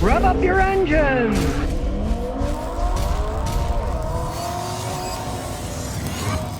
Rev up your engines!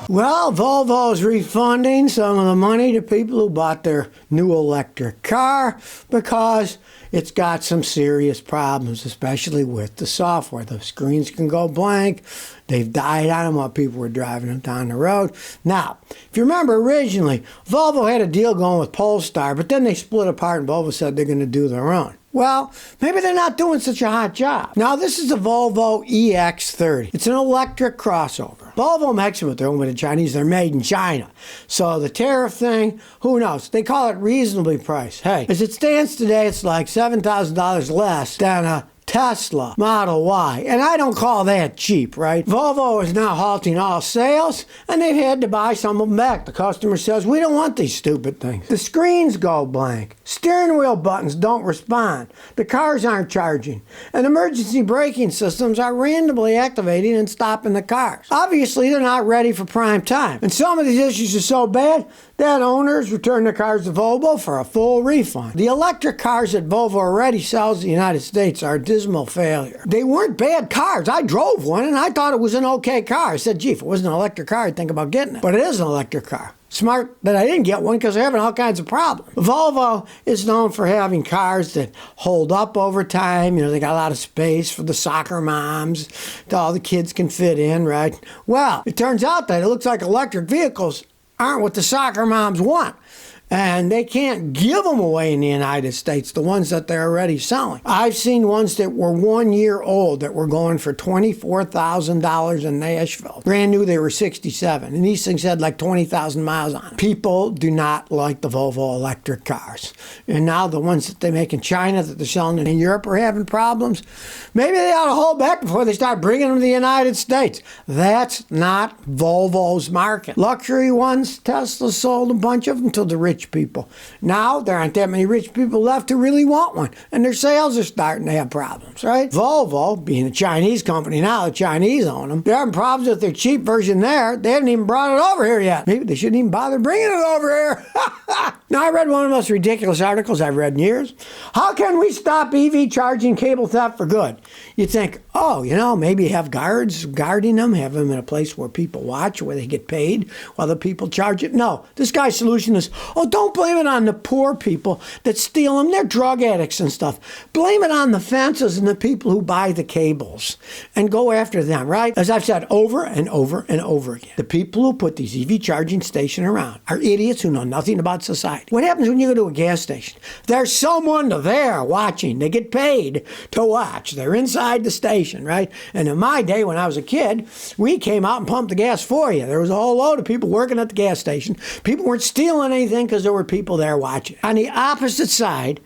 Well, Volvo's refunding some of the money to people who bought their new electric car because it's got some serious problems, especially with the software. The screens can go blank. They've died on them while people were driving them down the road. Now, if you remember originally, Volvo had a deal going with Polestar, but then they split apart and Volvo said they're going to do their own. Well, maybe they're not doing such a hot job. Now, this is the Volvo EX30. It's an electric crossover. Volvo makes them, but they're owned by the Chinese. They're made in China. So the tariff thing, who knows? They call it reasonably priced. Hey, as it stands today, it's like $7,000 less than a Tesla Model Y, and I don't call that cheap, right? Volvo is now halting all sales, and they've had to buy some of them back. The customer says, we don't want these stupid things. The screens go blank. Steering wheel buttons don't respond. The cars aren't charging. And emergency braking systems are randomly activating and stopping the cars. Obviously, they're not ready for prime time. And some of these issues are so bad that owners return their cars to Volvo for a full refund. The electric cars that Volvo already sells in the United States are a dismal failure. They weren't bad cars. I drove one and I thought it was an okay car. I said, gee, if it wasn't an electric car, I'd think about getting it. But it is an electric car. Smart that I didn't get one because they're having all kinds of problems. Volvo is known for having cars that hold up over time. You know, they got a lot of space for the soccer moms, that all the kids can fit in, right? Well, it turns out that it looks like electric vehicles aren't what the soccer moms want. And they can't give them away in the United States, the ones that they're already selling. I've seen ones that were 1 year old that were going for $24,000 in Nashville. Brand new, they were 67. And these things had like 20,000 miles on them. People do not like the Volvo electric cars. And now the ones that they make in China that they're selling in Europe are having problems. Maybe they ought to hold back before they start bringing them to the United States. That's not Volvo's market. Luxury ones, Tesla sold a bunch of them to the rich people. Now, there aren't that many rich people left who really want one, and their sales are starting to have problems, right? Volvo, being a Chinese company now, the Chinese own them, they're having problems with their cheap version there. They haven't even brought it over here yet. Maybe they shouldn't even bother bringing it over here. Now, I read one of the most ridiculous articles I've read in years. How can we stop EV charging cable theft for good? You'd think, oh, you know, maybe have guards guarding them, have them in a place where people watch, where they get paid while the people charge it. No, this guy's solution is, oh, don't blame it on the poor people that steal them. They're drug addicts and stuff. Blame it on the fences and the people who buy the cables and go after them, right? As I've said over and over and over again, the people who put these EV charging stations around are idiots who know nothing about society. What happens when you go to a gas station? There's someone there watching. They get paid to watch. They're inside the station, right? And in my day, when I was a kid, we came out and pumped the gas for you. There was a whole load of people working at the gas station. People weren't stealing anything because there were people there watching. On the opposite side,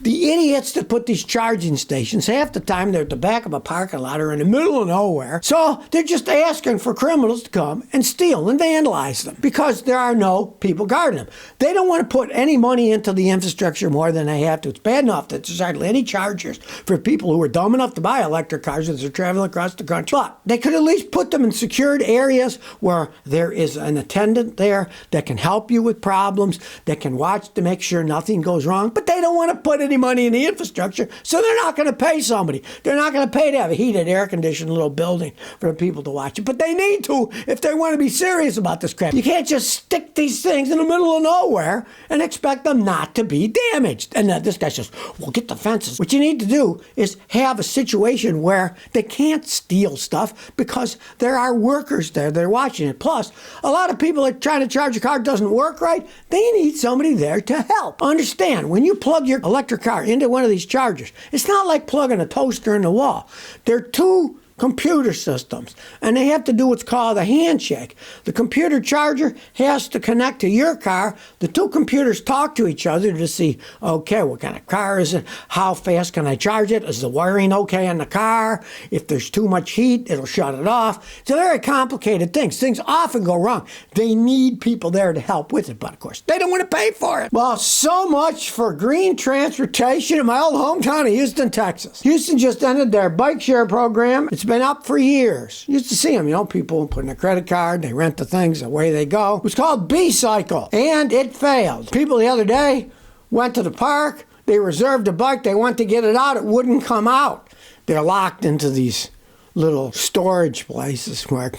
the idiots that put these charging stations, half the time they're at the back of a parking lot or in the middle of nowhere. So they're just asking for criminals to come and steal and vandalize them because there are no people guarding them. They don't want to put any money into the infrastructure more than they have to. It's bad enough that there's hardly any chargers for people who are dumb enough to buy electric cars as they're traveling across the country. But they could at least put them in secured areas where there is an attendant there that can help you with problems, that can watch to make sure nothing goes wrong. But they don't want to put any money in the infrastructure, so they're not going to pay somebody. They're not going to pay to have a heated, air-conditioned little building for the people to watch it. But they need to if they want to be serious about this crap. You can't just stick these things in the middle of nowhere and expect them not to be damaged. And this guy says, well, get the fences. What you need to do is have a situation where they can't steal stuff because there are workers there that are watching it. Plus, a lot of people are trying to charge a car doesn't work right. They need somebody there to help. Understand, when you plug your electric car into one of these chargers, it's not like plugging a toaster in the wall. They're two computer systems, and they have to do what's called a handshake. The computer charger has to connect to your car. The two computers talk to each other to see, okay, what kind of car is it? How fast can I charge it? Is the wiring okay in the car? If there's too much heat, it'll shut it off. It's a very complicated thing. Things often go wrong. They need people there to help with it, but of course, they don't want to pay for it. Well, so much for green transportation in my old hometown of Houston, Texas. Houston just ended their bike share program. It's been up for years. You used to see them, you know, people put in a credit card, they rent the things, away they go. It was called B-Cycle, and it failed. People the other day went to the park. they reserved a bike, they went to get it out, it wouldn't come out. They're locked into these little storage places where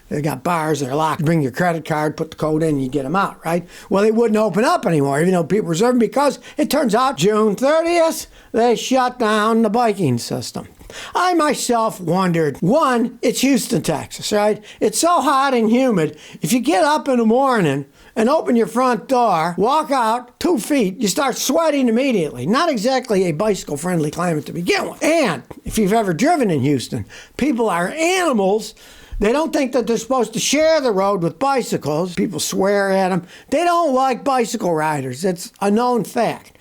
they got bars, they're locked. Bring your credit card, put the code in, you get them out, right? Well, they wouldn't open up anymore, even though people reserved them, because it turns out June 30th, they shut down the biking system. I myself wondered, one, it's Houston, Texas, right? It's so hot and humid. If you get up in the morning and open your front door, walk out 2 feet, you start sweating immediately. Not exactly a bicycle-friendly climate to begin with. And if you've ever driven in Houston, people are animals. They don't think that they're supposed to share the road with bicycles. People swear at them. They don't like bicycle riders. It's a known fact.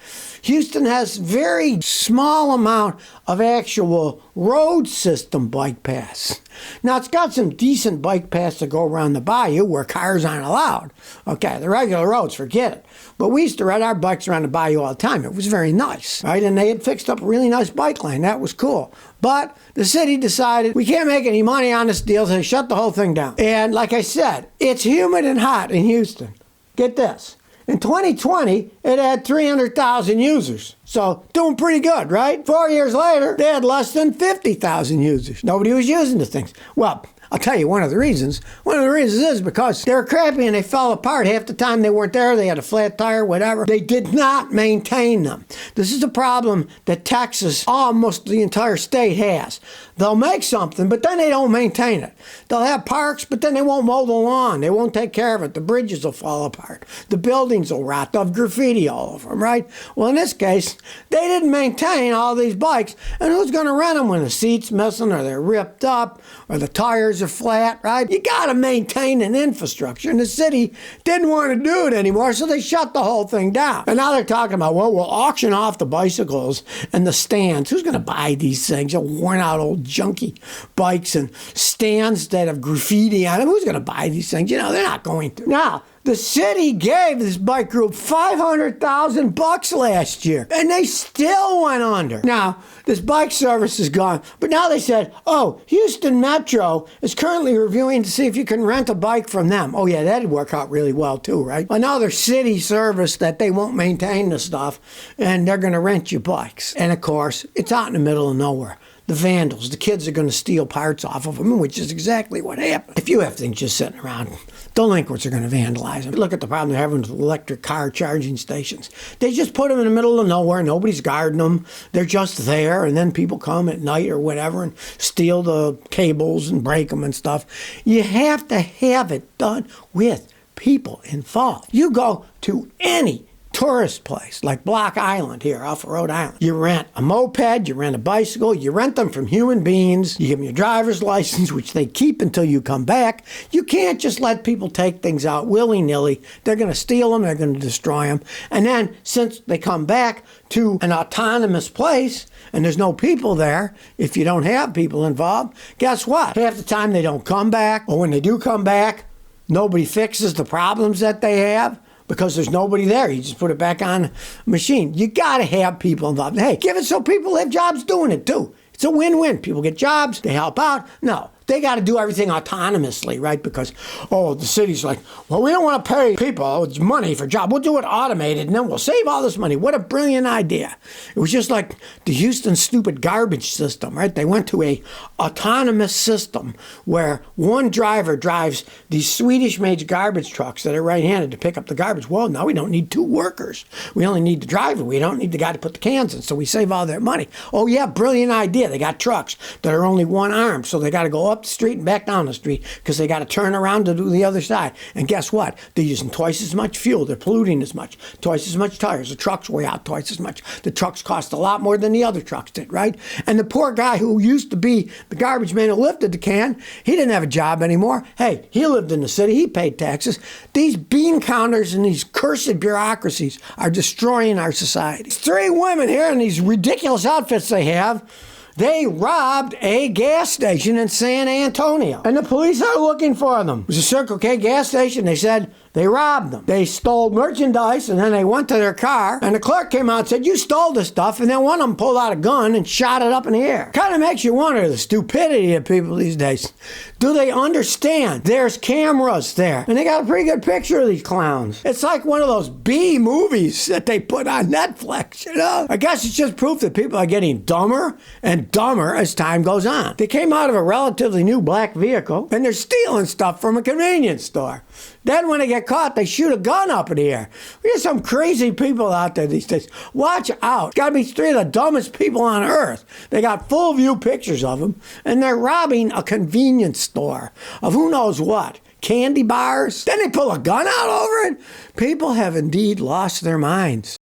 Houston has very small amount of actual road system bike paths. Now, it's got some decent bike paths that go around the bayou where cars aren't allowed. Okay, the regular roads, forget it. But we used to ride our bikes around the bayou all the time. It was very nice, right? And they had fixed up a really nice bike lane. That was cool. But the city decided we can't make any money on this deal, so they shut the whole thing down. And like I said, it's humid and hot in Houston. Get this. In 2020, it had 300,000 users. So doing pretty good, right? 4 years later, they had less than 50,000 users. Nobody was using the things. Well, I'll tell you one of the reasons. One of the reasons is because they were crappy and they fell apart. Half the time they weren't there, they had a flat tire, whatever. They did not maintain them. This is a problem that Texas, almost the entire state, has. They'll make something, but then they don't maintain it. They'll have parks, but then they won't mow the lawn. They won't take care of it. The bridges will fall apart. The buildings will rot. They'll have graffiti all over them, right? Well, in this case, they didn't maintain all these bikes. And who's going to rent them when the seat's missing or they're ripped up or the tires are flat, right? You got to maintain an infrastructure. And the city didn't want to do it anymore, so they shut the whole thing down. And now they're talking about, well, we'll auction off the bicycles and the stands. Who's going to buy these things? They're worn out old junky bikes and stands that have graffiti on them. Who's going to buy these things? You know, they're not going to. Now, the city gave this bike group $500,000 last year, and they still went under. Now, this bike service is gone, but now they said, oh, Houston Metro is currently reviewing to see if you can rent a bike from them. Oh, yeah, that'd work out really well, too, right? Another city service that they won't maintain the stuff, and they're going to rent you bikes. And, of course, it's out in the middle of nowhere. The vandals, the kids are going to steal parts off of them, which is exactly what happened. If you have things just sitting around, delinquents are going to vandalize them. Look at the problem they're having with electric car charging stations. They just put them in the middle of nowhere. Nobody's guarding them. They're just there, and then people come at night or whatever and steal the cables and break them and stuff. You have to have it done with people involved. You go to any tourist place like Block Island here off of Rhode Island. You rent a moped, you rent a bicycle, you rent them from human beings, you give them your driver's license, which they keep until you come back. You can't just let people take things out willy-nilly. They're going to steal them, they're going to destroy them. And then since they come back to an autonomous place and there's no people there, if you don't have people involved, guess what? Half the time they don't come back, or when they do come back, nobody fixes the problems that they have. Because there's nobody there. You just put it back on a machine. You got to have people involved. Hey, give it so people have jobs doing it too. It's a win-win. People get jobs. They help out. No, they got to do everything autonomously, right? Because, oh, the city's like, well, we don't want to pay people money for jobs. We'll do it automated, and then we'll save all this money. What a brilliant idea. It was just like the Houston stupid garbage system, right? They went to a autonomous system where one driver drives these Swedish-made garbage trucks that are right-handed to pick up the garbage. Well, now we don't need 2 workers. We only need the driver. We don't need the guy to put the cans in, so we save all their money. Oh, yeah, brilliant idea. They got trucks that are only one arm, so they got to go up the street and back down the street because they got to turn around to do the other side. And guess what? They're using twice as much fuel. They're polluting as much. Twice as much tires. The trucks weigh out twice as much. The trucks cost a lot more than the other trucks did, right? And the poor guy who used to be the garbage man who lifted the can, he didn't have a job anymore. Hey, he lived in the city. He paid taxes. These bean counters and these cursed bureaucracies are destroying our society. 3 women here in these ridiculous outfits they have. They robbed a gas station in San Antonio, and the police are looking for them. It was a Circle K gas station. They said They robbed them. They stole merchandise, and then they went to their car, and the clerk came out and said, you stole the stuff, and then one of them pulled out a gun and shot it up in the air. Kind of makes you wonder the stupidity of people these days. Do they understand? There's cameras there, and they got a pretty good picture of these clowns. It's like one of those B movies that they put on Netflix, you know? I guess it's just proof that people are getting dumber and dumber as time goes on. They came out of a relatively new black vehicle, and they're stealing stuff from a convenience store. Then when they get caught, they shoot a gun up in the air. There's some crazy people out there these days. Watch out. Got to be three of the dumbest people on earth. They got full view pictures of them, and they're robbing a convenience store of who knows what. Candy bars. Then they pull a gun out over it. People have indeed lost their minds.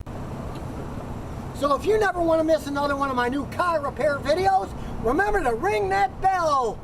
So if you never want to miss another one of my new car repair videos, remember to ring that bell.